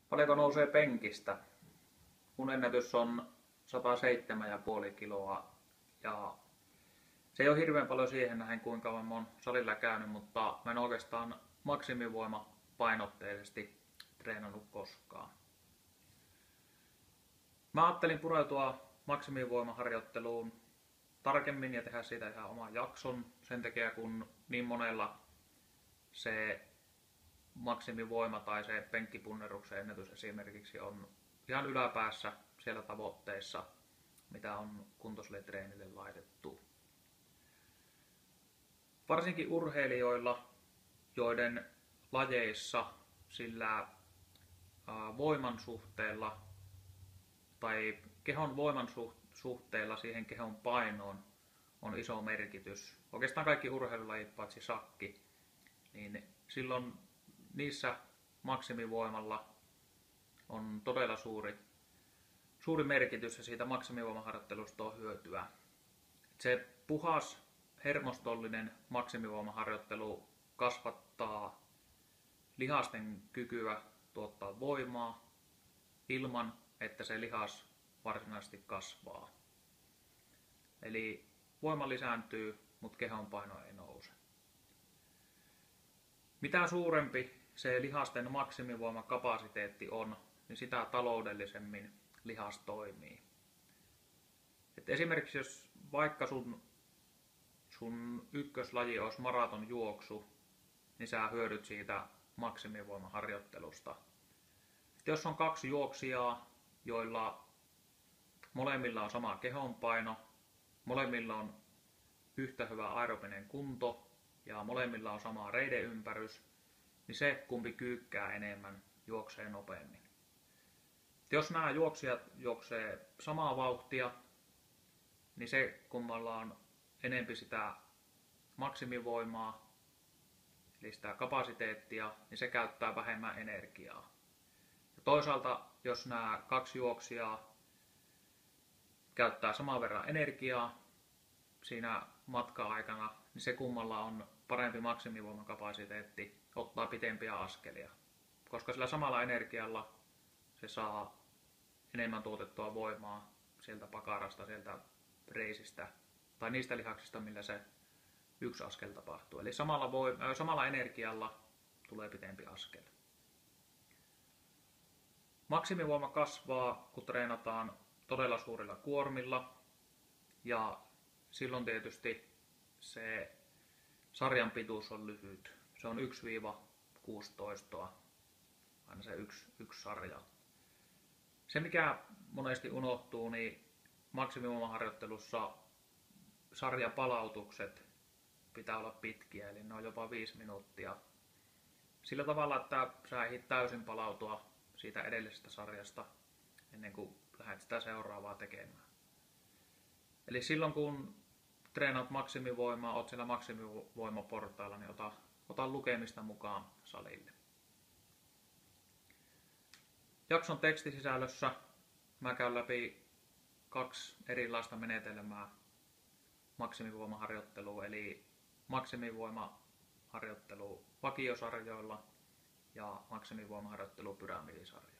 Paljonko nousee penkistä? Mun ennätys on 107,5 kiloa ja se ei ole hirveän paljon siihen nähden kuinka kauan mä oon salilla käynyt, mutta mä en oikeastaan maksimivoima painotteisesti treenannut koskaan. Mä ajattelin pureutua maksimivoimaharjoitteluun tarkemmin ja tehdä siitä ihan oman jakson sen takia kun niin monella se maksimivoima tai se penkkipunnerruksen ennätys esimerkiksi on ihan yläpäässä siellä tavoitteissa, mitä on kuntosalitreenille laitettu. Varsinkin urheilijoilla, joiden lajeissa sillä voiman suhteella tai kehon voiman suhteella siihen kehon painoon on iso merkitys. Oikeastaan kaikki urheilulajit paitsi sakki, niin silloin niissä maksimivoimalla on todella suuri merkitys ja siitä maksimivoimaharjoittelusta on hyötyä. Se puhas hermostollinen maksimivoimaharjoittelu kasvattaa lihasten kykyä tuottaa voimaa ilman, että se lihas varsinaisesti kasvaa. Eli voima lisääntyy, mutta kehonpaino ei nouse. Mitä suurempi se lihasten maksimivoimakapasiteetti on, niin sitä taloudellisemmin lihas toimii. Et esimerkiksi jos vaikka sun ykköslaji olisi maratonjuoksu, niin sä hyödyt siitä maksimivoimaharjoittelusta. Et jos on kaksi juoksijaa, joilla molemmilla on sama kehonpaino, molemmilla on yhtä hyvä aerobinen kunto ja molemmilla on sama reideympärys, niin se kumpi kyykkää enemmän juoksee nopeammin. Jos nämä juoksijat juoksee samaa vauhtia, niin se kummalla on enempi sitä maksimivoimaa, eli sitä kapasiteettia, niin se käyttää vähemmän energiaa. Ja toisaalta, jos nämä kaksi juoksijaa käyttää saman verran energiaa siinä matka-aikana, niin se kummalla on parempi maksimivoimakapasiteetti ottaa pitempiä askelia. Koska sillä samalla energialla se saa enemmän tuotettua voimaa sieltä pakarasta, sieltä reisistä tai niistä lihaksista, millä se yksi askel tapahtuu. Eli samalla energialla tulee pitempi askel. Maksimivoima kasvaa, kun treenataan todella suurilla kuormilla ja silloin tietysti se sarjan pituus on lyhyt. Se on 1-6 toistoa, aina se yksi sarja. Se mikä monesti unohtuu, niin maksimivoimaharjoittelussa sarjapalautukset pitää olla pitkiä, eli ne on jopa 5 minuuttia. Sillä tavalla, että sä ehdit täysin palautua siitä edellisestä sarjasta ennen kuin lähdet sitä seuraavaa tekemään. Eli silloin kun treenaat maksimivoimaa, oot siellä maksimivoimaportailla, niin ota lukemista mukaan salille. Jakson tekstisisällössä mä käyn läpi 2 erilaista menetelmää maksimivoimaharjoitteluun, eli maksimivoimaharjoittelu vakiosarjoilla ja maksimivoimaharjoittelu pyramidisarjoilla.